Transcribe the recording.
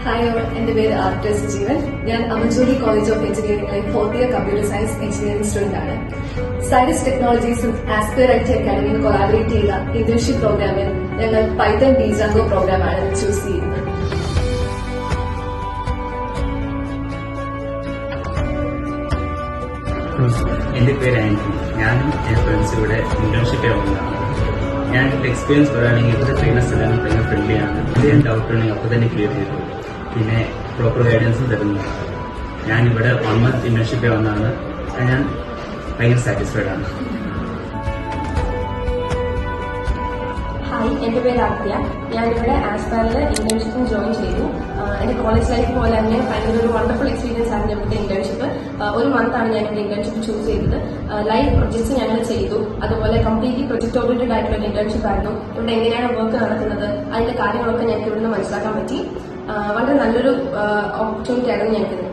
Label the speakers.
Speaker 1: Hi all, എന്റെ പേര് artist Jeevan. ഞാൻ അമഞ്ചൂരി കോളേജ് ഓഫ് എഞ്ചിനീയറിംഗിലെ 4th year computer science engineering student ആണ്. സൈഡസ് ടെക്നോളജീസും ആസ്പയർ ഐ ടി അക്കാഡമിയും കൊളാബറേറ്റ് ചെയ്ത ഇന്റേൺഷിപ്പ് പ്രോഗ്രാമിൽ ഞങ്ങൾ പൈത്തൺ ഡീജാങ്കോ പ്രോഗ്രാമാണ് ചൂസ് ചെയ്യുന്നത്.
Speaker 2: എന്റെ പേര് ആന്റണി. ഞാനും എന്റെ ഫ്രണ്ട്സും ഇവിടെ ഇന്റേൺഷിപ്പ് ആവുന്നതാണ്. ഞാൻ എന്റെ എക്സ്പീരിയൻസ് പറയുകയാണെങ്കിൽ ഇവിടുത്തെ ട്രെയിനേഴ്സ് എല്ലാം ഭയങ്കര ഫ്രണ്ട്ലിയാണ്. എന്തെങ്കിലും ഡൗട്ട് ഉണ്ടെങ്കിൽ അപ്പോൾ തന്നെ ക്ലിയർ ചെയ്തു, പിന്നെ പ്രോപ്പർ ഗൈഡൻസും തരുന്നതാണ്. ഞാനിവിടെ 1 month ഇന്റേൺഷിപ്പ് ആവുന്നതാണ്. ഞാൻ ഭയങ്കര സാറ്റിസ്ഫൈഡ് ആണ്.
Speaker 3: ഹായ്, എന്റെ പേര് ആദ്യ. ഞാനിവിടെ ആസ്പാറിൽ ഇന്റേൺഷിപ്പും ജോയിൻ ചെയ്തു. എന്റെ കോളേജ് ലൈഫ് പോലെ തന്നെ ഭയങ്കര ഒരു വണ്ടർഫുൾ എക്സ്പീരിയൻസ് ആണ് ഇവിടുത്തെ ഇന്റേൺഷിപ്പ്. 1 month ഞാൻ ഇവിടെ ഇന്റേൺഷിപ്പ് ചൂസ് ചെയ്തത്. ലൈവ് പ്രൊജക്ട്സ് ഞങ്ങൾ ചെയ്തു. അതുപോലെ കംപ്ലീറ്റ്ലി പ്രൊജക്ട് ഓറിയന്റഡ് ആയിട്ടുള്ള ഇന്റേൺഷിപ്പ് ആയിരുന്നു. ഇവിടെ എങ്ങനെയാണ് വർക്ക് നടക്കുന്നത്, അതിന്റെ കാര്യങ്ങളൊക്കെ ഞങ്ങൾക്ക് ഇവിടുന്ന് മനസ്സിലാക്കാൻ പറ്റി. വളരെ നല്ലൊരു ഓപ്പർച്യൂണിറ്റി ആയിരുന്നു ഞങ്ങൾക്ക്.